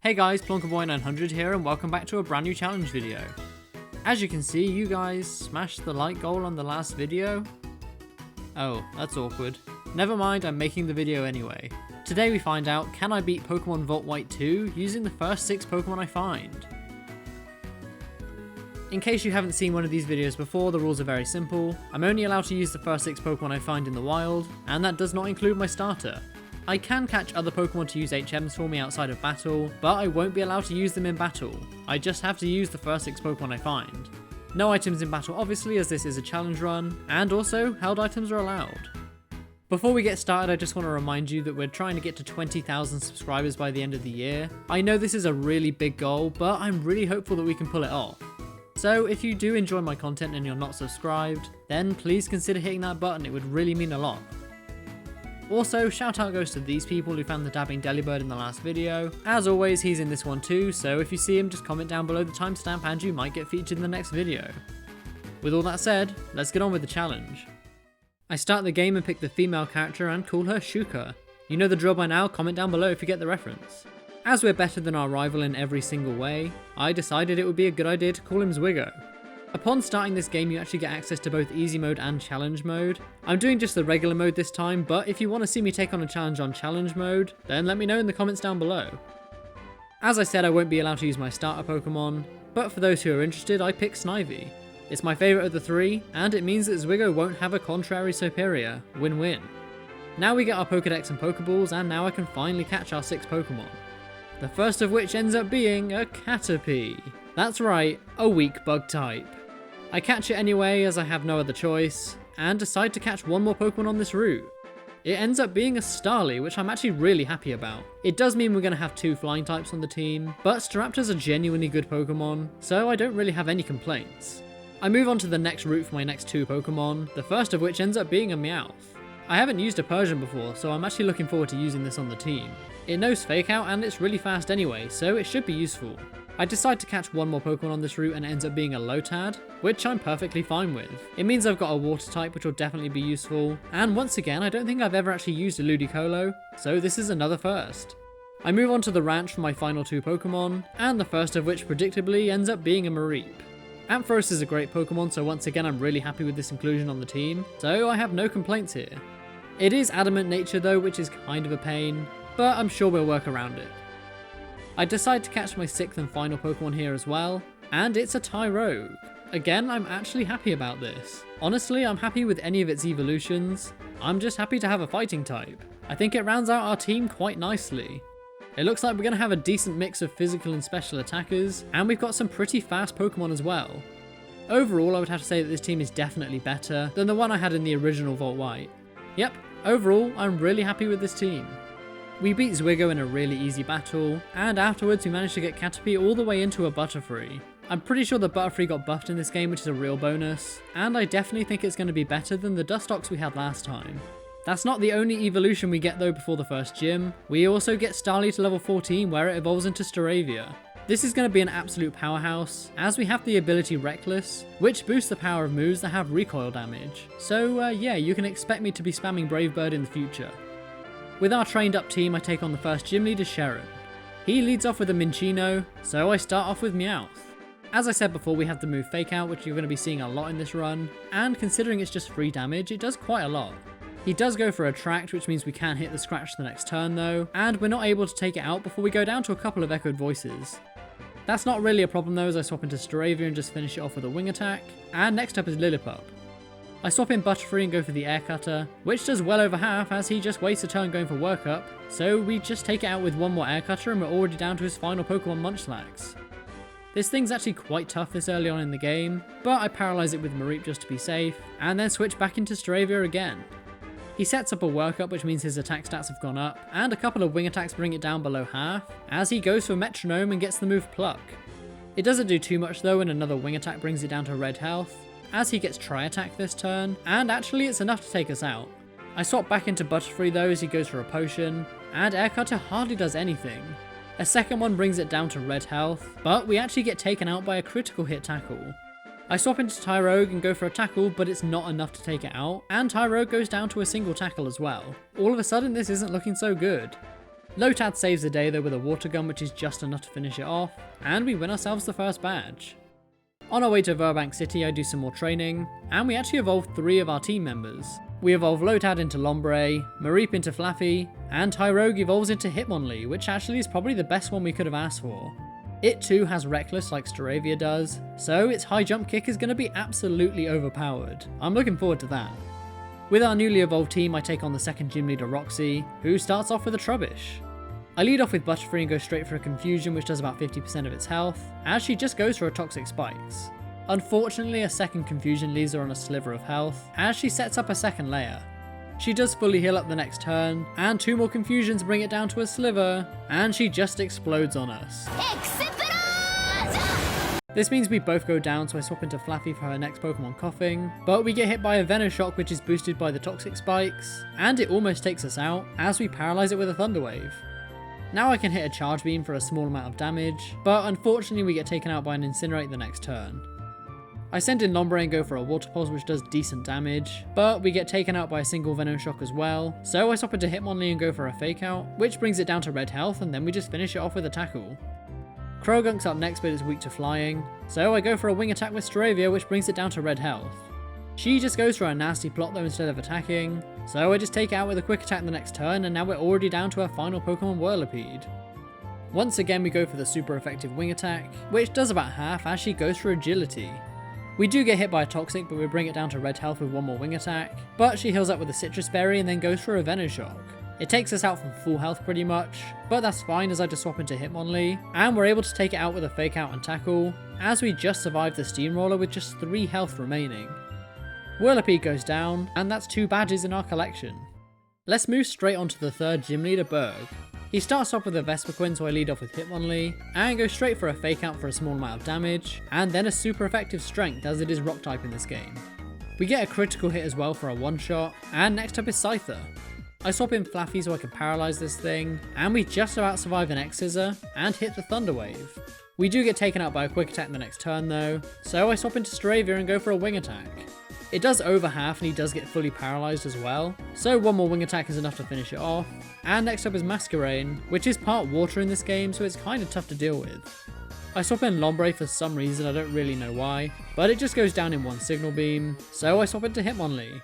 Hey guys, PlonkerBoy900 here and welcome back to a brand new challenge video. As you can see, you guys smashed the like goal on the last video. Oh, that's awkward. Never mind, I'm making the video anyway. Today we find out, can I beat Pokémon VOLT WHITE 2 using the first 6 Pokémon I find? In case you haven't seen one of these videos before, the rules are very simple. I'm only allowed to use the first 6 Pokémon I find in the wild, and that does not include my starter. I can catch other Pokemon to use HMs for me outside of battle, but I won't be allowed to use them in battle. I just have to use the first 6 Pokemon I find. No items in battle obviously, as this is a challenge run, and also held items are allowed. Before we get started, I just want to remind you that we're trying to get to 20,000 subscribers by the end of the year. I know this is a really big goal, but I'm really hopeful that we can pull it off. So if you do enjoy my content and you're not subscribed, then please consider hitting that button, it would really mean a lot. Also, shout out goes to these people who found the dabbing Delibird in the last video. As always, he's in this one too, so if you see him, just comment down below the timestamp and you might get featured in the next video. With all that said, let's get on with the challenge. I start the game and pick the female character and call her Shuka. You know the drill by now, comment down below if you get the reference. As we're better than our rival in every single way, I decided it would be a good idea to call him Zwigo. Upon starting this game, you actually get access to both easy mode and challenge mode. I'm doing just the regular mode this time, but if you want to see me take on a challenge on challenge mode, then let me know in the comments down below. As I said, I won't be allowed to use my starter Pokemon, but for those who are interested, I picked Snivy. It's my favourite of the 3, and it means that Zwigo won't have a contrary superior. Win-win. Now we get our Pokedex and Pokeballs, and now I can finally catch our 6 Pokemon. The first of which ends up being a Caterpie. That's right, a weak bug type. I catch it anyway as I have no other choice, and decide to catch one more Pokemon on this route. It ends up being a Starly, which I'm actually really happy about. It does mean we're going to have 2 flying types on the team, but Staraptor's a genuinely good Pokemon, so I don't really have any complaints. I move on to the next route for my next 2 Pokemon, the first of which ends up being a Meowth. I haven't used a Persian before, so I'm actually looking forward to using this on the team. It knows Fake Out and it's really fast anyway, so it should be useful. I decide to catch one more Pokemon on this route and it ends up being a Lotad, which I'm perfectly fine with. It means I've got a water type which will definitely be useful, and once again I don't think I've ever actually used a Ludicolo, so this is another first. I move on to the ranch for my final 2 Pokemon, and the first of which predictably ends up being a Mareep. Ampharos is a great Pokemon, so once again I'm really happy with this inclusion on the team, so I have no complaints here. It is adamant nature though, which is kind of a pain, but I'm sure we'll work around it. I decide to catch my 6th and final Pokemon here as well, and it's a Tyro. Again, I'm actually happy about this. Honestly, I'm happy with any of its evolutions. I'm just happy to have a fighting type. I think it rounds out our team quite nicely. It looks like we're going to have a decent mix of physical and special attackers, and we've got some pretty fast Pokemon as well. Overall, I would have to say that this team is definitely better than the one I had in the original VOLT WHITE. Yep, overall, I'm really happy with this team. We beat Zwigo in a really easy battle, and afterwards we managed to get Caterpie all the way into a Butterfree. I'm pretty sure the Butterfree got buffed in this game, which is a real bonus, and I definitely think it's going to be better than the Dustox we had last time. That's not the only evolution we get though before the first gym. We also get Starly to level 14 where it evolves into Staravia. This is going to be an absolute powerhouse, as we have the ability Reckless, which boosts the power of moves that have recoil damage. So yeah, you can expect me to be spamming Brave Bird in the future. With our trained up team, I take on the first gym leader, Sharon. He leads off with a Minccino, so I start off with Meowth. As I said before, we have the move Fake Out, which you're going to be seeing a lot in this run, and considering it's just 3 damage, it does quite a lot. He does go for Attract, which means we can hit the scratch the next turn though, and we're not able to take it out before we go down to a couple of Echoed Voices. That's not really a problem though, as I swap into Staravia and just finish it off with a Wing Attack, and next up is Lillipup. I swap in Butterfree and go for the Air Cutter, which does well over half as he just wastes a turn going for Workup, so we just take it out with one more Air Cutter and we're already down to his final Pokemon, Munchlax. This thing's actually quite tough this early on in the game, but I paralyze it with Mareep just to be safe, and then switch back into Staravia again. He sets up a Workup, which means his attack stats have gone up, and a couple of Wing Attacks bring it down below half, as he goes for Metronome and gets the move Pluck. It doesn't do too much though, and another Wing Attack brings it down to red health, as he gets Tri-Attack this turn, and actually it's enough to take us out. I swap back into Butterfree though as he goes for a potion, and Air Cutter hardly does anything. A second one brings it down to red health, but we actually get taken out by a critical hit tackle. I swap into Tyro and go for a tackle, but it's not enough to take it out, and Tyro goes down to a single tackle as well. All of a sudden this isn't looking so good. Lotad saves the day though with a water gun, which is just enough to finish it off, and we win ourselves the first badge. On our way to Verbank City, I do some more training, and we actually evolve 3 of our team members. We evolve Lotad into Lombre, Mareep into Flaffy, and Tyro evolves into Hitmonlee, which actually is probably the best one we could have asked for. It too has Reckless like Staravia does, so its high jump kick is going to be absolutely overpowered. I'm looking forward to that. With our newly evolved team, I take on the second gym leader Roxy, who starts off with a Trubbish. I lead off with Butterfree and go straight for a Confusion, which does about 50% of its health, as she just goes for a Toxic Spikes. Unfortunately, a second Confusion leaves her on a sliver of health, as she sets up a second layer. She does fully heal up the next turn, and 2 more Confusions bring it down to a sliver, and she just explodes on us. This means we both go down, so I swap into Flaffy for her next Pokemon Coughing, but we get hit by a Venoshock, which is boosted by the Toxic Spikes, and it almost takes us out, as we paralyze it with a Thunder Wave. Now I can hit a Charge Beam for a small amount of damage, but unfortunately we get taken out by an Incinerate the next turn. I send in Lombre and go for a Water Pulse, which does decent damage, but we get taken out by a single Venoshock as well, so I swap into Hitmonlee and go for a Fake Out, which brings it down to red health, and then we just finish it off with a Tackle. Croagunk's up next, but is weak to flying, so I go for a Wing Attack with Staravia, which brings it down to red health. She just goes for a nasty plot though instead of attacking, so I just take it out with a Quick Attack the next turn, and now we're already down to our final Pokemon Whirlipede. Once again we go for the super effective Wing Attack, which does about half as she goes for Agility. We do get hit by a Toxic, but we bring it down to red health with 1 more Wing Attack, but she heals up with a Citrus Berry and then goes for a Venoshock. It takes us out from full health pretty much, but that's fine as I just swap into Hitmonlee, and we're able to take it out with a Fake Out and Tackle, as we just survived the Steamroller with just 3 health remaining. Whirlipede goes down, and that's 2 badges in our collection. Let's move straight on to the third gym leader, Berg. He starts off with a Vespiquen, so I lead off with Hitmonlee, and go straight for a Fake Out for a small amount of damage, and then a super effective Strength as it is Rock type in this game. We get a critical hit as well for a one-shot, and next up is Scyther. I swap in Flaffy so I can paralyze this thing, and we just about survive an X-Scissor and hit the Thunder Wave. We do get taken out by a Quick Attack the next turn though, so I swap into Staravia and go for a Wing Attack. It does over half and he does get fully paralyzed as well, so 1 more Wing Attack is enough to finish it off. And next up is Masquerade, which is part water in this game, so it's kind of tough to deal with. I swap in Lombre for some reason, I don't really know why, but it just goes down in 1 Signal Beam, so I swap into Hitmonlee.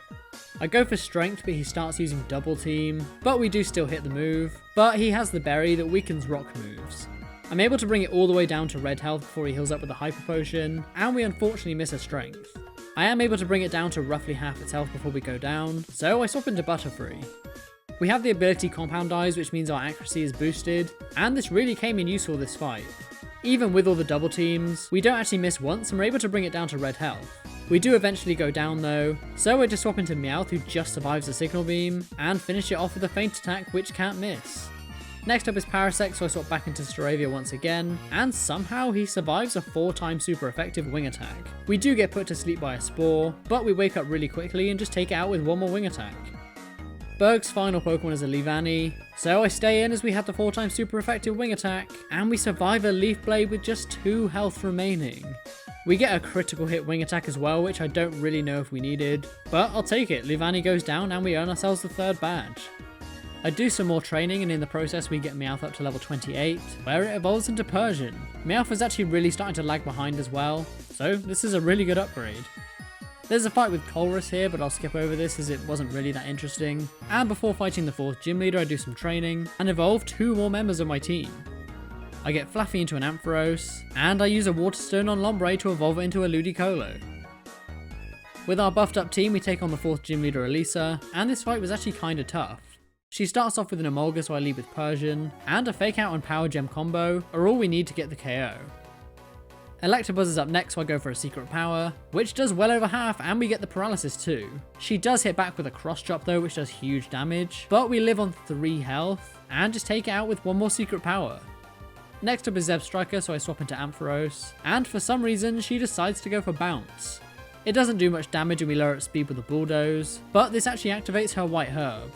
I go for Strength, but he starts using Double Team, but we do still hit the move, but he has the berry that weakens rock moves. I'm able to bring it all the way down to red health before he heals up with a Hyper Potion, and we unfortunately miss a Strength. I am able to bring it down to roughly half its health before we go down, so I swap into Butterfree. We have the ability Compound Eyes, which means our accuracy is boosted, and this really came in useful this fight. Even with all the double teams, we don't actually miss once and we're able to bring it down to red health. We do eventually go down though, so I just swap into Meowth, who just survives the Signal Beam, and finish it off with a Feint Attack which can't miss. Next up is Parasect, so I swap back into Staravia once again, and somehow he survives a 4-time super effective Wing Attack. We do get put to sleep by a Spore, but we wake up really quickly and just take it out with 1 more Wing Attack. Berg's final Pokemon is a Leavanny, so I stay in as we have the 4-time super effective Wing Attack, and we survive a Leaf Blade with just 2 health remaining. We get a critical hit Wing Attack as well, which I don't really know if we needed, but I'll take it. Leavanny goes down and we earn ourselves the 3rd badge. I do some more training, and in the process we get Meowth up to level 28, where it evolves into Persian. Meowth is actually really starting to lag behind as well, so this is a really good upgrade. There's a fight with Colress here, but I'll skip over this as it wasn't really that interesting. And before fighting the 4th gym leader, I do some training, and evolve 2 more members of my team. I get Flaffy into an Ampharos, and I use a Water Stone on Lombre to evolve it into a Ludicolo. With our buffed up team, we take on the 4th gym leader Elisa, and this fight was actually kinda tough. She starts off with an Emolga, so I lead with Persian, and a Fake Out and Power Gem combo are all we need to get the KO. Electabuzz is up next, so I go for a Secret Power, which does well over half, and we get the Paralysis too. She does hit back with a Cross Chop though, which does huge damage, but we live on 3 health, and just take it out with 1 more Secret Power. Next up is Zeb Striker, so I swap into Ampharos, and for some reason she decides to go for Bounce. It doesn't do much damage and we lower its speed with a Bulldoze, but this actually activates her White Herb.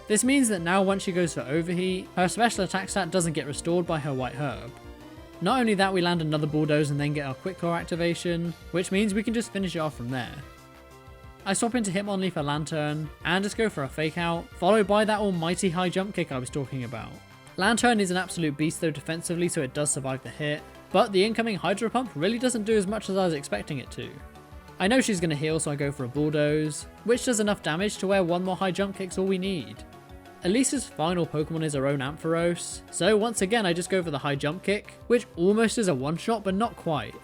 This means that now once she goes for Overheat, her special attack stat doesn't get restored by her White Herb. Not only that, we land another Bulldoze and then get our Quick Claw activation, which means we can just finish it off from there. I swap into Hitmonlee for Lantern, and just go for a Fake Out, followed by that almighty high jump kick I was talking about. Lantern is an absolute beast though defensively, so it does survive the hit, but the incoming Hydro Pump really doesn't do as much as I was expecting it to. I know she's going to heal, so I go for a Bulldoze, which does enough damage to where one more high jump kick's all we need. Elisa's final Pokemon is her own Ampharos, so once again I just go for the high jump kick, which almost is a one-shot but not quite.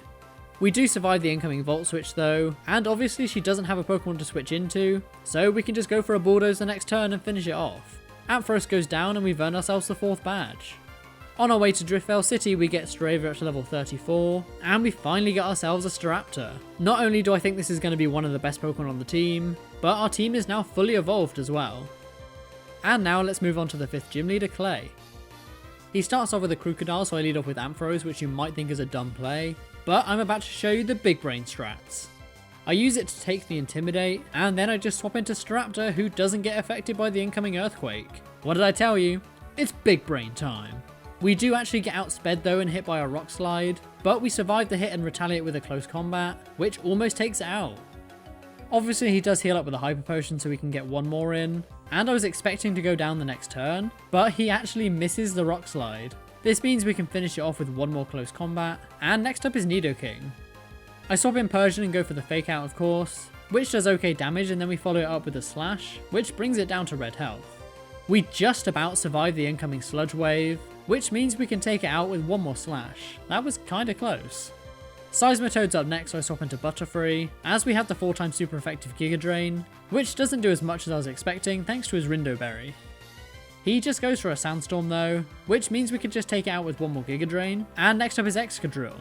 We do survive the incoming Volt Switch though, and obviously she doesn't have a Pokemon to switch into, so we can just go for a Bulldoze the next turn and finish it off. Ampharos goes down and we've earned ourselves the 4th badge. On our way to Driftvale City we get Straver at level 34, and we finally get ourselves a Staraptor. Not only do I think this is going to be one of the best Pokemon on the team, but our team is now fully evolved as well. And now let's move on to the 5th gym leader, Clay. He starts off with a Crocodile, so I lead off with Ampharos, which you might think is a dumb play, but I'm about to show you the big brain strats. I use it to take the Intimidate, and then I just swap into Staraptor, who doesn't get affected by the incoming Earthquake. What did I tell you? It's big brain time. We do actually get outsped though and hit by a Rock Slide, but we survive the hit and retaliate with a close combat, which almost takes it out. Obviously he does heal up with a Hyper Potion so we can get one more in, and I was expecting to go down the next turn, but he actually misses the Rock Slide. This means we can finish it off with one more close combat, and next up is Nidoking. I swap in Persian and go for the Fake Out of course, which does okay damage, and then we follow it up with a Slash, which brings it down to red health. We just about survive the incoming Sludge Wave, which means we can take it out with one more Slash. That was kinda close. Seismitoads up next, so I swap into Butterfree, as we have the 4x super effective Giga Drain, which doesn't do as much as I was expecting thanks to his Rindo Berry. He just goes for a Sandstorm though, which means we can just take it out with one more Giga Drain, and next up is Execa Drill.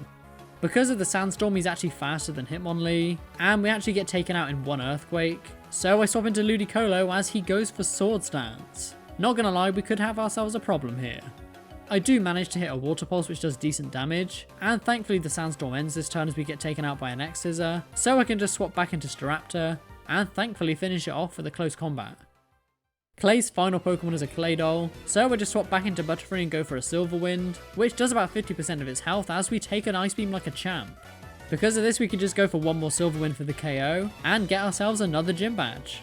Because of the Sandstorm he's actually faster than Hitmonlee, and we actually get taken out in one Earthquake, so I swap into Ludicolo as he goes for Swords Dance. Not gonna lie, we could have ourselves a problem here. I do manage to hit a Water Pulse which does decent damage, and thankfully the Sandstorm ends this turn as we get taken out by an X-Scissor, so I can just swap back into Staraptor, and thankfully finish it off with a close combat. Clay's final Pokemon is a Claydol, so I just swap back into Butterfree and go for a Silver Wind, which does about 50% of its health as we take an Ice Beam like a champ. Because of this we can just go for one more Silver Wind for the KO, and get ourselves another gym badge.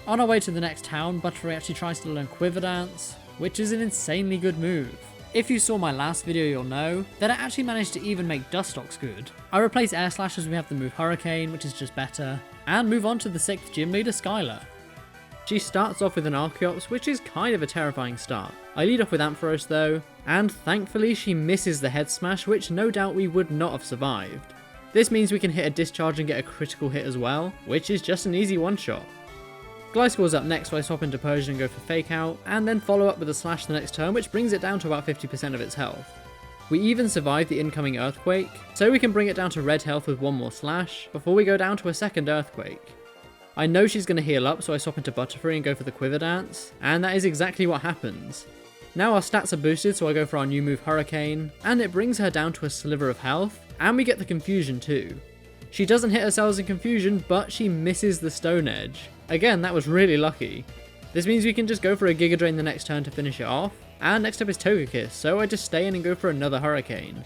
On our way to the next town, Butterfree actually tries to learn Quiver Dance, which is an insanely good move. If you saw my last video you'll know that I actually managed to even make Dustox good. I replace Air Slash as we have the move Hurricane, which is just better, and move on to the 6th gym leader, Skylar. She starts off with an Archeops, which is kind of a terrifying start. I lead off with Ampharos though, and thankfully she misses the Head Smash, which no doubt we would not have survived. This means we can hit a Discharge and get a critical hit as well, which is just an easy one-shot. Gliscor's up next, so I swap into Persian and go for Fake Out, and then follow up with a Slash the next turn, which brings it down to about 50% of its health. We even survive the incoming Earthquake, so we can bring it down to red health with one more Slash, before we go down to a second Earthquake. I know she's going to heal up, so I swap into Butterfree and go for the Quiver Dance, and that is exactly what happens. Now our stats are boosted, so I go for our new move Hurricane, and it brings her down to a sliver of health, and we get the Confusion too. She doesn't hit herself in Confusion, but she misses the Stone Edge. Again, that was really lucky. This means we can just go for a Giga Drain the next turn to finish it off, and next up is Togekiss, so I just stay in and go for another Hurricane.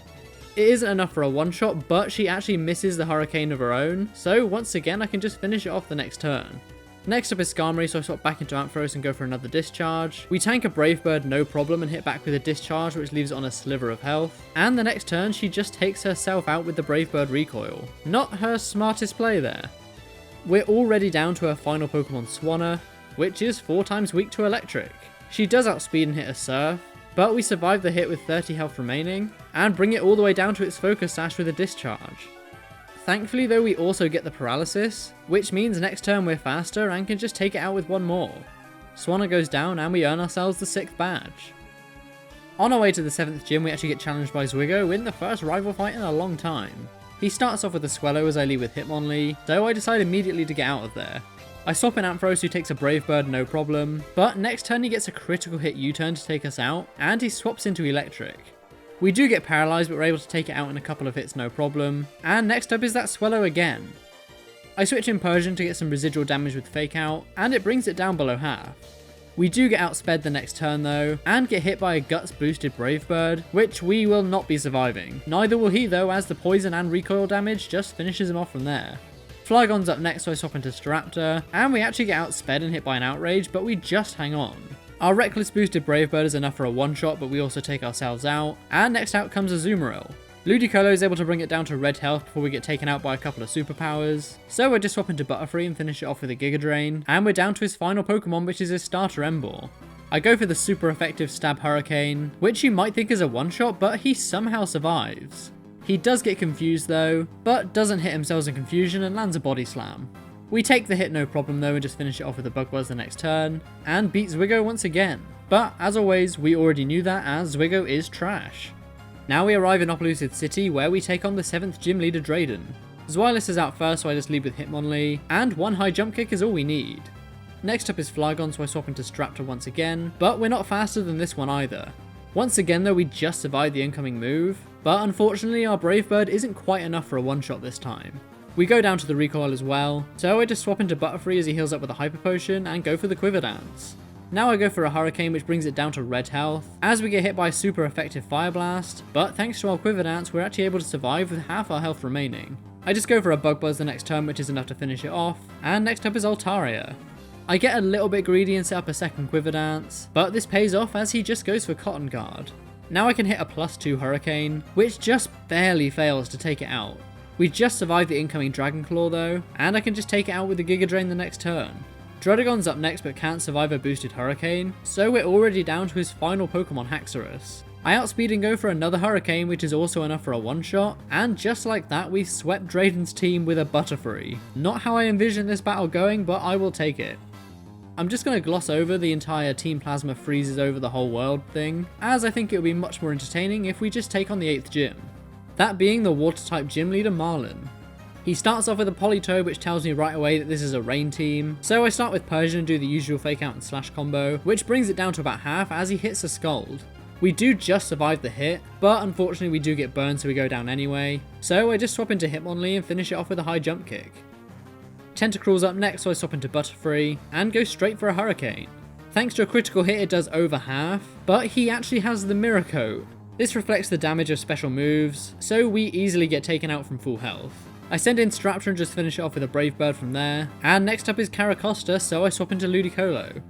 It isn't enough for a one-shot, but she actually misses the Hurricane of her own, so once again I can just finish it off the next turn. Next up is Skarmory, so I swap back into Ampharos and go for another Discharge. We tank a Brave Bird no problem and hit back with a Discharge, which leaves it on a sliver of health, and the next turn she just takes herself out with the Brave Bird recoil. Not her smartest play there. We're already down to her final Pokemon, Swanna, which is 4 times weak to Electric. She does outspeed and hit a Surf, but we survive the hit with 30 health remaining, and bring it all the way down to its Focus Sash with a Discharge. Thankfully though we also get the Paralysis, which means next turn we're faster and can just take it out with one more. Swanna goes down and we earn ourselves the 6th badge. On our way to the 7th gym we actually get challenged by Zwiggo in the first rival fight in a long time. He starts off with a Swellow as I lead with Hitmonlee, so I decide immediately to get out of there. I swap in Ampharos who takes a Brave Bird no problem, but next turn he gets a critical hit U-turn to take us out, and he swaps into Electric. We do get paralysed, but we're able to take it out in a couple of hits no problem, and next up is that Swellow again. I switch in Persian to get some residual damage with Fake Out, and it brings it down below half. We do get outsped the next turn though, and get hit by a Guts boosted Brave Bird, which we will not be surviving. Neither will he though, as the poison and recoil damage just finishes him off from there. Flygon's up next, so I swap into Staraptor, and we actually get outsped and hit by an Outrage, but we just hang on. Our Reckless boosted Brave Bird is enough for a one-shot, but we also take ourselves out, and next out comes a Azumarill. Ludicolo is able to bring it down to red health before we get taken out by a couple of superpowers, so we're just swap into Butterfree and finish it off with a Giga Drain, and we're down to his final Pokemon, which is his starter Emboar. I go for the super effective Stab Hurricane, which you might think is a one-shot, but he somehow survives. He does get confused though, but doesn't hit himself in confusion and lands a Body Slam. We take the hit no problem though and just finish it off with a Bug Buzz the next turn, and beat Zwigo once again. But as always, we already knew that, as Zwigo is trash. Now we arrive in Opelousas City, where we take on the 7th Gym Leader Drayden. Zweilous is out first, so I just lead with Hitmonlee, and one high jump kick is all we need. Next up is Flygon, so I swap into Straptor once again, but we're not faster than this one either. Once again though, we just survived the incoming move, but unfortunately our Brave Bird isn't quite enough for a one-shot this time. We go down to the recoil as well, so I just swap into Butterfree as he heals up with a Hyper Potion and go for the Quiver Dance. Now I go for a Hurricane, which brings it down to red health, as we get hit by a super effective Fire Blast, but thanks to our Quiver Dance we're actually able to survive with half our health remaining. I just go for a Bug Buzz the next turn, which is enough to finish it off, and next up is Altaria. I get a little bit greedy and set up a second Quiver Dance, but this pays off as he just goes for Cotton Guard. Now I can hit a +2 Hurricane, which just barely fails to take it out. We just survived the incoming Dragon Claw though, and I can just take it out with the Giga Drain the next turn. Drodagon's up next but can't survive a boosted Hurricane, so we're already down to his final Pokemon Haxrus. I outspeed and go for another Hurricane, which is also enough for a one-shot, and just like that we swept Drayden's team with a Butterfree. Not how I envisioned this battle going, but I will take it. I'm just going to gloss over the entire Team Plasma freezes over the whole world thing, as I think it would be much more entertaining if we just take on the 8th gym. That being the Water-type Gym Leader Marlon. He starts off with a Politoed, which tells me right away that this is a rain team, so I start with Persian and do the usual fake out and slash combo, which brings it down to about half as he hits a Scald. We do just survive the hit, but unfortunately we do get burned so we go down anyway, so I just swap into Hitmonlee and finish it off with a high jump kick. Tentacruel's up next, so I swap into Butterfree and go straight for a Hurricane. Thanks to a critical hit it does over half, but he actually has the Mirror Coat. This reflects the damage of special moves, so we easily get taken out from full health. I send in Straptor and just finish it off with a Brave Bird from there, and next up is Cara Costa, so I swap into Ludicolo.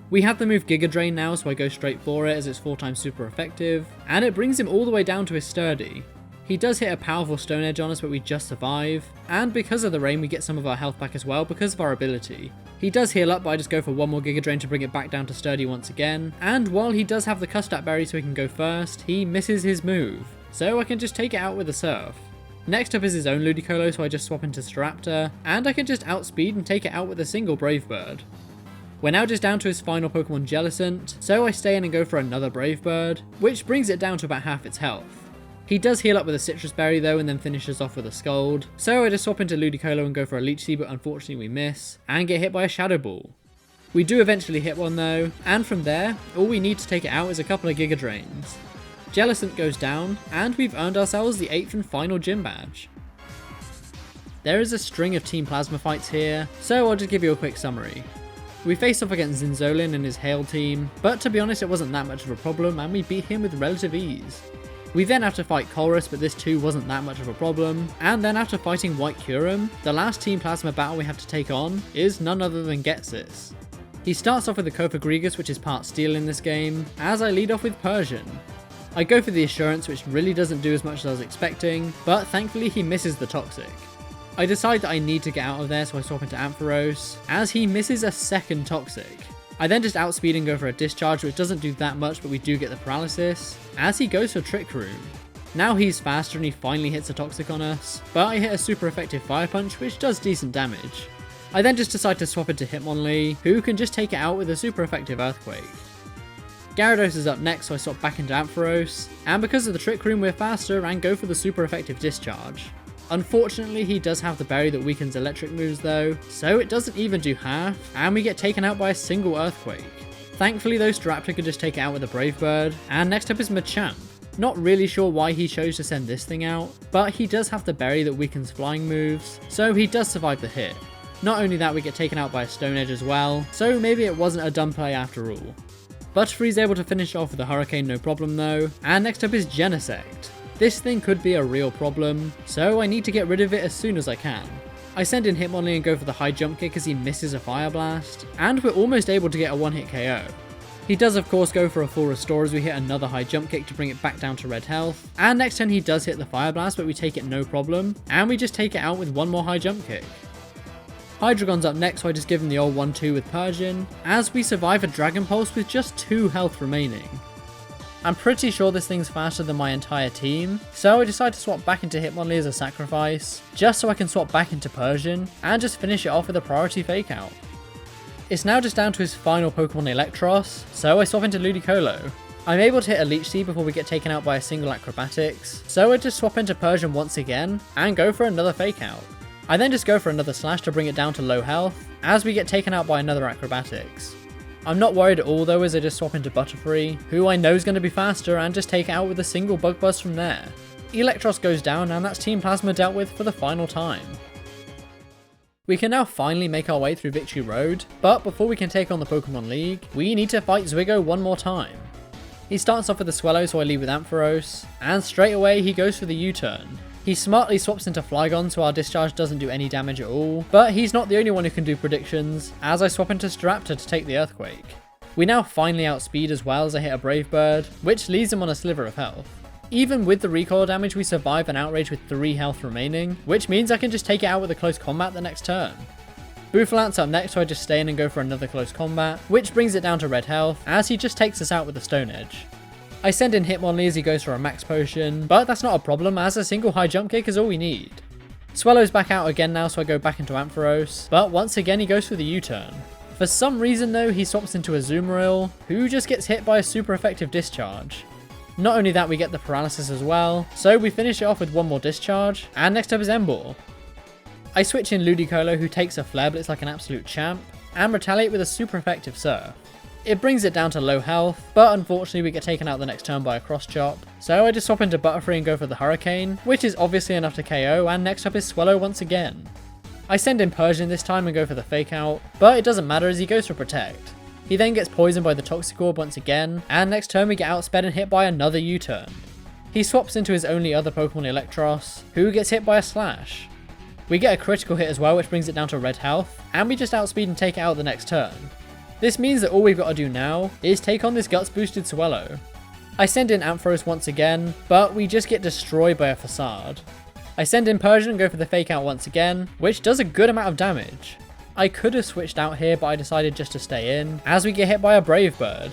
We have the move Giga Drain now, so I go straight for it as it's 4 times super effective, and it brings him all the way down to his Sturdy. He does hit a powerful Stone Edge on us, but we just survive, and because of the rain we get some of our health back as well because of our ability. He does heal up, but I just go for one more Giga Drain to bring it back down to Sturdy once again, and while he does have the Custap Berry so he can go first, he misses his move, so I can just take it out with a Surf. Next up is his own Ludicolo, so I just swap into Staraptor, and I can just outspeed and take it out with a single Brave Bird. We're now just down to his final Pokemon Jellicent, so I stay in and go for another Brave Bird, which brings it down to about half its health. He does heal up with a Citrus Berry though and then finishes off with a Scald, so I just swap into Ludicolo and go for a Leech Seed, but unfortunately we miss, and get hit by a Shadow Ball. We do eventually hit one though, and from there, all we need to take it out is a couple of Giga Drains. Jellicent goes down, and we've earned ourselves the 8th and final gym badge. There is a string of Team Plasma fights here, so I'll just give you a quick summary. We faced off against Zinzolin and his Hail team, but to be honest it wasn't that much of a problem and we beat him with relative ease. We then have to fight Colress, but this too wasn't that much of a problem, and then after fighting White Kyurem, the last Team Plasma battle we have to take on is none other than Getsis. He starts off with the Cofagrigus, which is part Steel in this game, as I lead off with Persian. I go for the Assurance, which really doesn't do as much as I was expecting, but thankfully he misses the Toxic. I decide that I need to get out of there, so I swap into Ampharos, as he misses a second Toxic. I then just outspeed and go for a Discharge, which doesn't do that much, but we do get the Paralysis, as he goes for Trick Room. Now he's faster and he finally hits a Toxic on us, but I hit a super effective Fire Punch, which does decent damage. I then just decide to swap into Hitmonlee, who can just take it out with a super effective Earthquake. Gyarados is up next, so I swap back into Ampharos, and because of the Trick Room we're faster and go for the super effective Discharge. Unfortunately he does have the berry that weakens electric moves though, so it doesn't even do half, and we get taken out by a single Earthquake. Thankfully though Staraptor can just take it out with a Brave Bird, and next up is Machamp. Not really sure why he chose to send this thing out, but he does have the berry that weakens flying moves, so he does survive the hit. Not only that, we get taken out by a Stone Edge as well, so maybe it wasn't a dumb play after all. Butterfree's able to finish off with a Hurricane no problem though, and next up is Genesect. This thing could be a real problem, so I need to get rid of it as soon as I can. I send in Hitmonlee and go for the high jump kick as he misses a Fire Blast, and we're almost able to get a one-hit KO. He does of course go for a full restore as we hit another high jump kick to bring it back down to red health, and next turn he does hit the fire blast, but we take it no problem, and we just take it out with one more high jump kick. Hydragon's up next, so I just give him the old 1-2 with Persian, as we survive a Dragon Pulse with just 2 health remaining. I'm pretty sure this thing's faster than my entire team, so I decide to swap back into Hitmonlee as a sacrifice, just so I can swap back into Persian, and just finish it off with a priority fake out. It's now just down to his final Pokemon Electros, so I swap into Ludicolo. I'm able to hit a Leech Seed before we get taken out by a single Acrobatics, so I just swap into Persian once again, and go for another fake out. I then just go for another Slash to bring it down to low health, as we get taken out by another Acrobatics. I'm not worried at all though, as I just swap into Butterfree, who I know is going to be faster, and just take it out with a single Bug Buzz from there. Electros goes down, and that's Team Plasma dealt with for the final time. We can now finally make our way through Victory Road, but before we can take on the Pokemon League, we need to fight Zwigo one more time. He starts off with a Swellow, so I lead with Ampharos, and straight away he goes for the U-turn. He smartly swaps into Flygon so our discharge doesn't do any damage at all, but he's not the only one who can do predictions, as I swap into Staraptor to take the Earthquake. We now finally outspeed as well as I hit a Brave Bird, which leaves him on a sliver of health. Even with the recoil damage, we survive an Outrage with 3 health remaining, which means I can just take it out with a close combat the next turn. Boofalan's up next, so I just stay in and go for another close combat, which brings it down to red health, as he just takes us out with a Stone Edge. I send in Hitmonlee as he goes for a max potion, but that's not a problem as a single high jump kick is all we need. Swellow's back out again now, so I go back into Ampharos, but once again he goes for the U-turn. For some reason though, he swaps into a Azumarill, who just gets hit by a super effective discharge. Not only that, we get the paralysis as well, so we finish it off with one more discharge, and next up is Emboar. I switch in Ludicolo, who takes a Flare Blitz like an absolute champ, and retaliate with a super effective Surf. It brings it down to low health, but unfortunately we get taken out the next turn by a Cross Chop, so I just swap into Butterfree and go for the Hurricane, which is obviously enough to KO, and next up is Swellow once again. I send in Persian this time and go for the Fake Out, but it doesn't matter as he goes for Protect. He then gets poisoned by the Toxic Orb once again, and next turn we get outsped and hit by another U-turn. He swaps into his only other Pokemon Electros, who gets hit by a Slash. We get a critical hit as well, which brings it down to red health, and we just outspeed and take it out the next turn. This means that all we've got to do now is take on this Guts boosted Swellow. I send in Ampharos once again, but we just get destroyed by a Facade. I send in Persian and go for the Fake Out once again, which does a good amount of damage. I could have switched out here, but I decided just to stay in, as we get hit by a Brave Bird.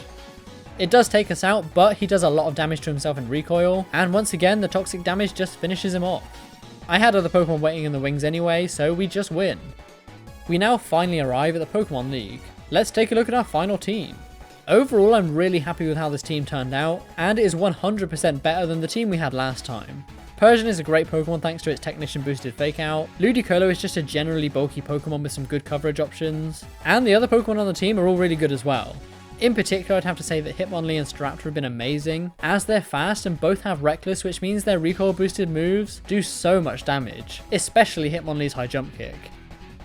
It does take us out, but he does a lot of damage to himself in recoil, and once again the toxic damage just finishes him off. I had other Pokemon waiting in the wings anyway, so we just win. We now finally arrive at the Pokemon League. Let's take a look at our final team. Overall, I'm really happy with how this team turned out, and it is 100% better than the team we had last time. Persian is a great Pokemon thanks to its Technician boosted Fake Out, Ludicolo is just a generally bulky Pokemon with some good coverage options, and the other Pokemon on the team are all really good as well. In particular, I'd have to say that Hitmonlee and Staraptor have been amazing, as they're fast and both have Reckless, which means their recoil boosted moves do so much damage, especially Hitmonlee's high jump kick.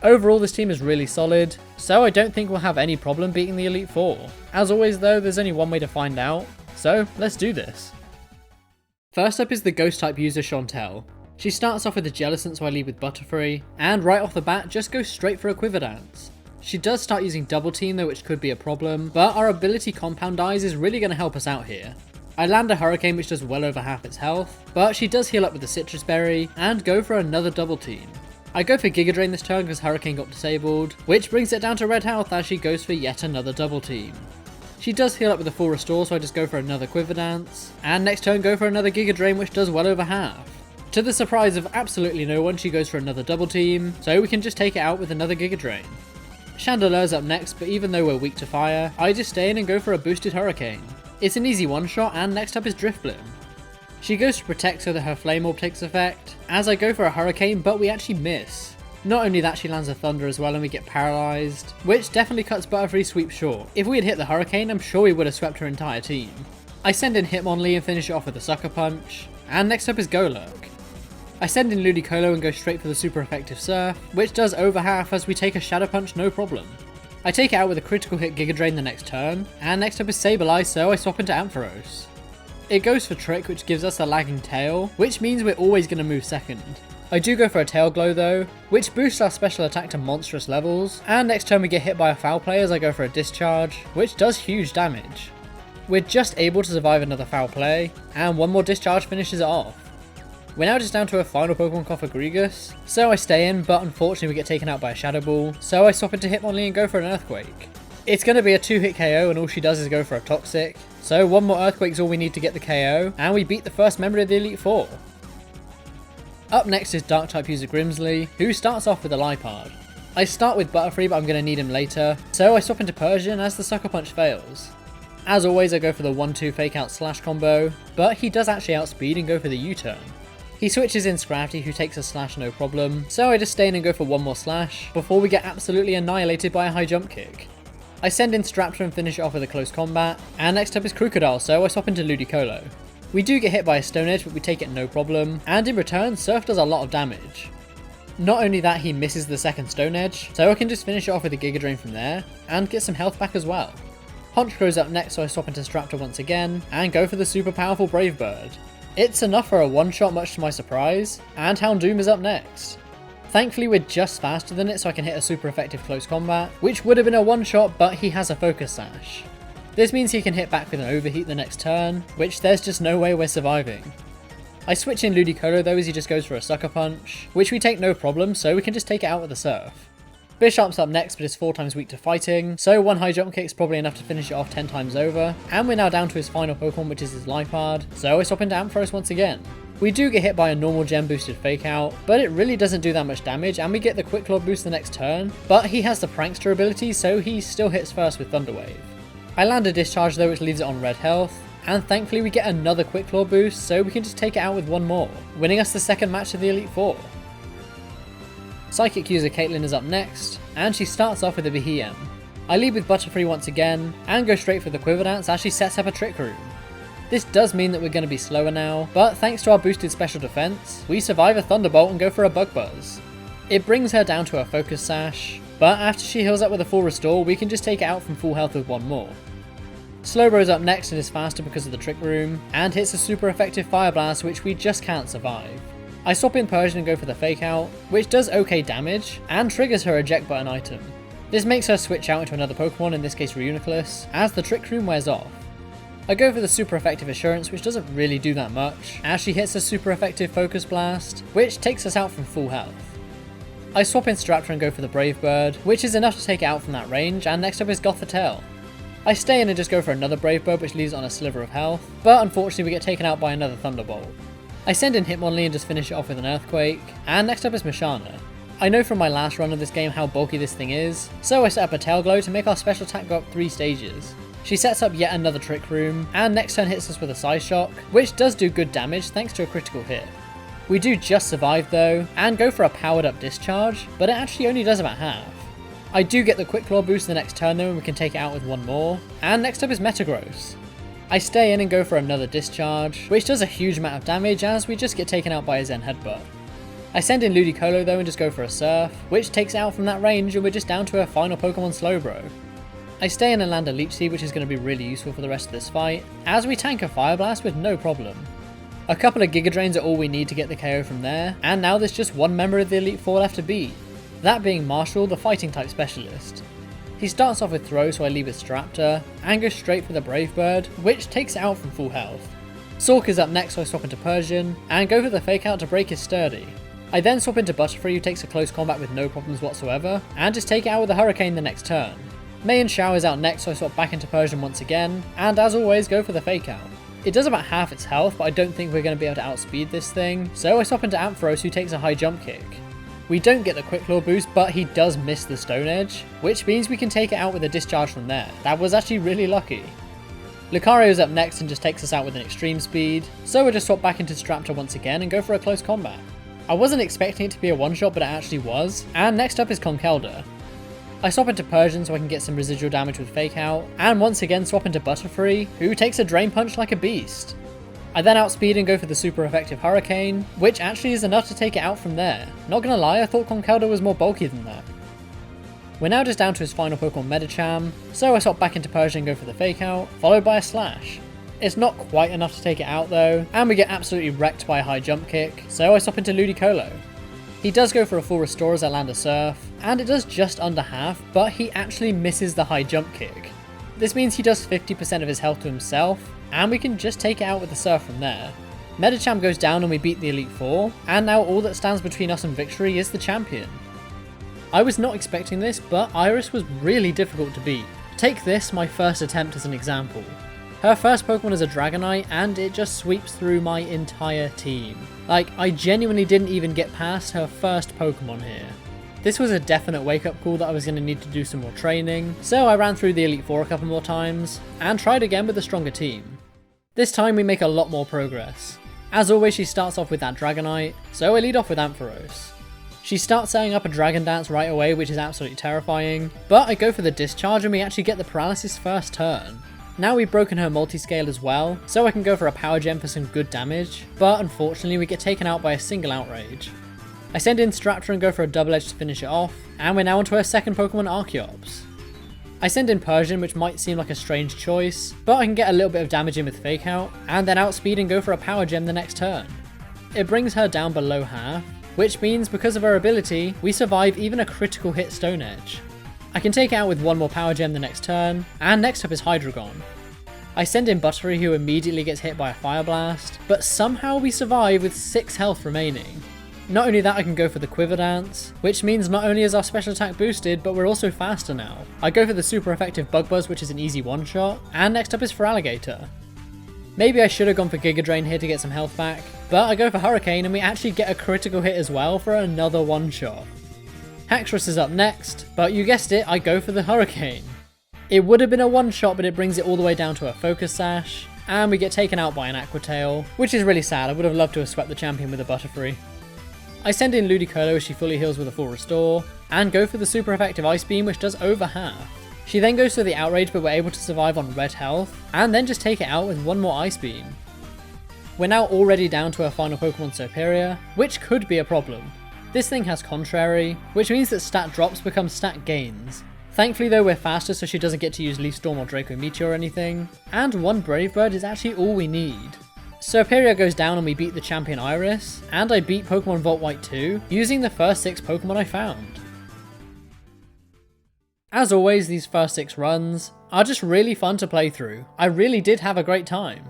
Overall, this team is really solid, so I don't think we'll have any problem beating the Elite Four. As always though, there's only one way to find out, so let's do this. First up is the Ghost type user Chantel. She starts off with a Jellicent, so I lead with Butterfree, and right off the bat just goes straight for a Quiver Dance. She does start using Double Team though, which could be a problem, but our ability Compound Eyes is really going to help us out here. I land a Hurricane which does well over half its health, but she does heal up with the Citrus Berry, and go for another Double Team. I go for Giga Drain this turn because Hurricane got disabled, which brings it down to red health as she goes for yet another Double Team. She does heal up with a full restore, so I just go for another Quiver Dance, and next turn go for another Giga Drain which does well over half. To the surprise of absolutely no one, she goes for another Double Team, so we can just take it out with another Giga Drain. Chandeler's up next, but even though we're weak to fire, I just stay in and go for a boosted Hurricane. It's an easy one shot, and next up is Drifblim. She goes to Protect so that her Flame Orb takes effect, as I go for a Hurricane, but we actually miss. Not only that, she lands a Thunder as well and we get paralysed, which definitely cuts Butterfree's sweep short. If we had hit the Hurricane, I'm sure we would have swept her entire team. I send in Hitmonlee and finish it off with a Sucker Punch, and next up is Golurk. I send in Ludicolo and go straight for the super effective Surf, which does over half as we take a Shadow Punch no problem. I take it out with a critical hit Giga Drain the next turn, and next up is Sableye, so I swap into Ampharos. It goes for Trick, which gives us a lagging tail, which means we're always going to move second. I do go for a Tail Glow though, which boosts our special attack to monstrous levels, and next turn we get hit by a foul play as I go for a Discharge, which does huge damage. We're just able to survive another foul play, and one more Discharge finishes it off. We're now just down to a final Pokemon call for Grigus, so I stay in, but unfortunately we get taken out by a Shadow Ball, so I swap into Hitmonlee and go for an Earthquake. It's going to be a 2-hit KO and all she does is go for a Toxic, so one more Earthquake is all we need to get the KO, and we beat the first member of the Elite Four. Up next is Dark-type user Grimsley, who starts off with a Liepard. I start with Butterfree, but I'm going to need him later, so I swap into Persian as the Sucker Punch fails. As always, I go for the 1-2 Fake Out Slash combo, but he does actually outspeed and go for the U-turn. He switches in Scrafty, who takes a Slash no problem, so I just stay in and go for one more Slash, before we get absolutely annihilated by a high jump kick. I send in Straptor and finish it off with a close combat, and next up is Crocodile, so I swap into Ludicolo. We do get hit by a Stone Edge, but we take it no problem, and in return, Surf does a lot of damage. Not only that, he misses the second Stone Edge, so I can just finish it off with a Giga Drain from there, and get some health back as well. Honchkro's up next, so I swap into Straptor once again, and go for the super powerful Brave Bird. It's enough for a one-shot much to my surprise, and Houndoom is up next. Thankfully we're just faster than it, so I can hit a super effective close combat, which would have been a one-shot, but he has a Focus Sash. This means he can hit back with an Overheat the next turn, which there's just no way we're surviving. I switch in Ludicolo though as he just goes for a Sucker Punch, which we take no problem, so we can just take it out with a Surf. Bishop's up next, but is 4 times weak to fighting, so one high jump kick's probably enough to finish it off 10 times over, and we're now down to his final Pokemon, which is his Liepard, so I swap into Ampharos once again. We do get hit by a normal gem boosted Fake Out, but it really doesn't do that much damage, and we get the Quick Claw boost the next turn, but he has the Prankster ability, so he still hits first with Thunder Wave. I land a Discharge though, which leaves it on red health, and thankfully we get another Quick Claw boost, so we can just take it out with one more, winning us the second match of the Elite Four. Psychic user Caitlyn is up next, and she starts off with a Behem. I lead with Butterfree once again, and go straight for the Quiver Dance as she sets up a Trick Room. This does mean that we're going to be slower now, but thanks to our boosted special defense, we survive a Thunderbolt and go for a Bug Buzz. It brings her down to a Focus Sash, but after she heals up with a full restore, we can just take it out from full health with one more. Slowbro's up next and is faster because of the Trick Room, and hits a super effective Fire Blast which we just can't survive. I swap in Persian and go for the Fake Out, which does okay damage, and triggers her eject button item. This makes her switch out into another Pokemon, in this case Reuniclus, as the Trick Room wears off. I go for the super effective Assurance, which doesn't really do that much, as she hits a super effective Focus Blast, which takes us out from full health. I swap in Straptor and go for the Brave Bird, which is enough to take it out from that range, and next up is Gothitelle. I stay in and just go for another Brave Bird, which leaves it on a sliver of health, but unfortunately we get taken out by another Thunderbolt. I send in Hitmonlee and just finish it off with an Earthquake, and next up is Meshana. I know from my last run of this game how bulky this thing is, so I set up a Tail Glow to make our special attack go up 3 stages. She sets up yet another Trick Room, and next turn hits us with a Side Shock, which does do good damage thanks to a critical hit. We do just survive though, and go for a powered up Discharge, but it actually only does about half. I do get the Quick Claw boost the next turn though, and we can take it out with one more, and next up is Metagross. I stay in and go for another Discharge, which does a huge amount of damage as we just get taken out by a Zen Headbutt. I send in Ludicolo though and just go for a Surf, which takes it out from that range, and we're just down to a final Pokemon Slowbro. I stay in and land a Leech Seed, which is going to be really useful for the rest of this fight, as we tank a Fire Blast with no problem. A couple of Giga Drains are all we need to get the KO from there, and now there's just one member of the Elite Four left to beat, that being Marshall, the Fighting type specialist. He starts off with Throw, so I leave with Straptor, and go straight for the Brave Bird, which takes it out from full health. Sork is up next, so I swap into Persian, and go for the Fake Out to break his Sturdy. I then swap into Butterfree, who takes a close combat with no problems whatsoever, and just take it out with a Hurricane the next turn. May and Shower is out next, so I swap back into Persian once again, and as always go for the Fake Out. It does about half its health, but I don't think we're going to be able to outspeed this thing, so I swap into Ampharos, who takes a high jump kick. We don't get the Quick Claw boost, but he does miss the Stone Edge, which means we can take it out with a Discharge from there. That was actually really lucky. Lucario is up next and just takes us out with an extreme speed, so we'll just swap back into Straptor once again and go for a close combat. I wasn't expecting it to be a one-shot, but it actually was, and next up is Conkeldurr. I swap into Persian so I can get some residual damage with Fake Out, and once again swap into Butterfree, who takes a Drain Punch like a beast. I then outspeed and go for the super effective Hurricane, which actually is enough to take it out from there. Not gonna lie, I thought Conkeldurr was more bulky than that. We're now just down to his final Pokemon Medicham, so I swap back into Persian and go for the Fake Out, followed by a Slash. It's not quite enough to take it out though, and we get absolutely wrecked by a high jump kick, so I swap into Ludicolo. He does go for a full restore as I land a Surf, and it does just under half, but he actually misses the high jump kick. This means he does 50% of his health to himself, and we can just take it out with the Surf from there. Medicham goes down and we beat the Elite Four, and now all that stands between us and victory is the champion. I was not expecting this, but Iris was really difficult to beat. Take this, my first attempt, as an example. Her first Pokemon is a Dragonite, and it just sweeps through my entire team. Like, I genuinely didn't even get past her first Pokemon here. This was a definite wake-up call that I was going to need to do some more training, so I ran through the Elite Four a couple more times, and tried again with a stronger team. This time we make a lot more progress. As always, she starts off with that Dragonite, so I lead off with Ampharos. She starts setting up a Dragon Dance right away, which is absolutely terrifying, but I go for the Discharge and we actually get the Paralysis first turn. Now we've broken her multi-scale as well, so I can go for a Power Gem for some good damage, but unfortunately we get taken out by a single Outrage. I send in Staraptor and go for a Double Edge to finish it off, and we're now onto her second Pokemon, Archeops. I send in Persian, which might seem like a strange choice, but I can get a little bit of damage in with Fake Out, and then outspeed and go for a Power Gem the next turn. It brings her down below half, which means because of her ability, we survive even a critical hit Stone Edge. I can take it out with one more Power Gem the next turn, and next up is Hydragon. I send in Buttery, who immediately gets hit by a Fire Blast, but somehow we survive with 6 health remaining. Not only that, I can go for the Quiver Dance, which means not only is our special attack boosted, but we're also faster now. I go for the super effective Bug Buzz, which is an easy one-shot, and next up is Feraligatr. Maybe I should have gone for Giga Drain here to get some health back, but I go for Hurricane and we actually get a critical hit as well for another one-shot. Haxrus is up next, but you guessed it, I go for the Hurricane. It would have been a one-shot, but it brings it all the way down to a Focus Sash, and we get taken out by an Aqua Tail, which is really sad. I would have loved to have swept the champion with a Butterfree. I send in Ludicolo as she fully heals with a full restore, and go for the super effective Ice Beam, which does over half. She then goes for the Outrage, but we're able to survive on red health, and then just take it out with one more Ice Beam. We're now already down to our final Pokemon, Serperior, which could be a problem. This thing has Contrary, which means that stat drops become stat gains. Thankfully though, we're faster, so she doesn't get to use Leaf Storm or Draco Meteor or anything, and one Brave Bird is actually all we need. Serperior goes down and we beat the champion Iris, and I beat Pokemon VOLT WHITE 2 using the first 6 Pokemon I found. As always, these first 6 runs are just really fun to play through. I really did have a great time.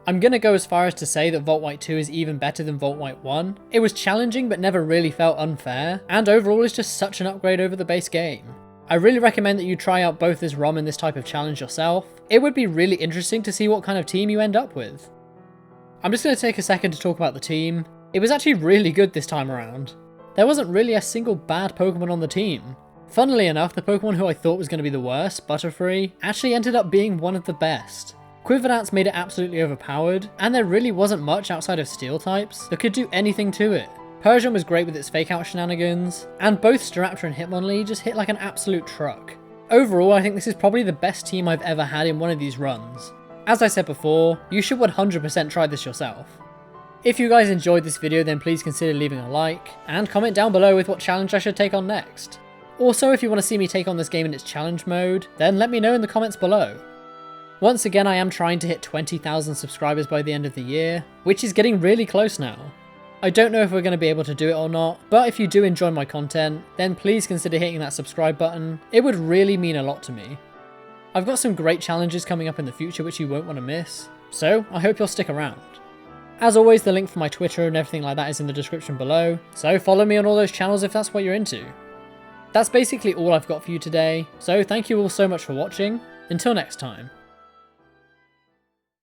I'm gonna go as far as to say that VOLT WHITE 2 is even better than VOLT WHITE 1. It was challenging but never really felt unfair, and overall is just such an upgrade over the base game. I really recommend that you try out both this ROM and this type of challenge yourself. It would be really interesting to see what kind of team you end up with. I'm just going to take a second to talk about the team. It was actually really good this time around. There wasn't really a single bad Pokemon on the team. Funnily enough, the Pokemon who I thought was going to be the worst, Butterfree, actually ended up being one of the best. Quiver Dance made it absolutely overpowered, and there really wasn't much outside of Steel types that could do anything to it. Persian was great with its Fake Out shenanigans, and both Staraptor and Hitmonlee just hit like an absolute truck. Overall, I think this is probably the best team I've ever had in one of these runs. As I said before, you should 100% try this yourself. If you guys enjoyed this video, then please consider leaving a like, and comment down below with what challenge I should take on next. Also, if you want to see me take on this game in its challenge mode, then let me know in the comments below. Once again, I am trying to hit 20,000 subscribers by the end of the year, which is getting really close now. I don't know if we're going to be able to do it or not, but if you do enjoy my content, then please consider hitting that subscribe button. It would really mean a lot to me. I've got some great challenges coming up in the future which you won't want to miss, so I hope you'll stick around. As always, the link for my Twitter and everything like that is in the description below, so follow me on all those channels if that's what you're into. That's basically all I've got for you today, so thank you all so much for watching. Until next time.